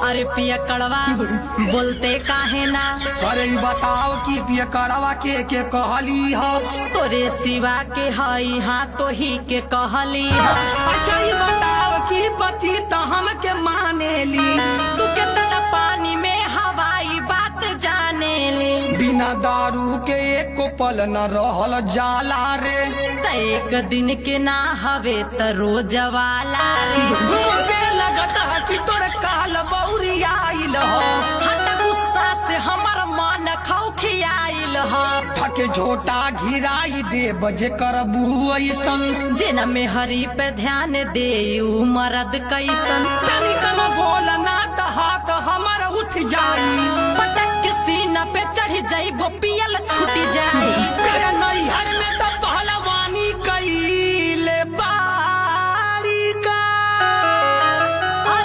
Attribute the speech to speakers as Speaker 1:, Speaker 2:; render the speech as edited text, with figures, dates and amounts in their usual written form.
Speaker 1: अरे पिया कड़वा बोलते काहे ना।
Speaker 2: अरे बताओ कि पिया कड़वा के कहली हो।
Speaker 1: तोरे सिवा के हई हाँ तो ही के कहली हो।
Speaker 2: अच्छा ये बताओ कि पति तो हम के मानेली।
Speaker 1: तू के तना पानी में हवाई बात जाने ले।
Speaker 2: बिना दारू के एक पल न रहल जाला रे।
Speaker 1: त एक दिन के ना हवे त रोज वाला रे।
Speaker 2: मुझे लगता है कि तोरे काल बौरी आइल हो।
Speaker 1: हट गुस्सा से हमर मन खौखियाइल हो।
Speaker 2: फके झोटा घिराई दे बजे करबू ऐसन।
Speaker 1: जेना में हरी पे ध्यान दे उ मरद कैसन।
Speaker 2: तनिकन बोलना त हाथ हमर उठ जाई।
Speaker 1: पटक के सीना पे चढ़ जाइबो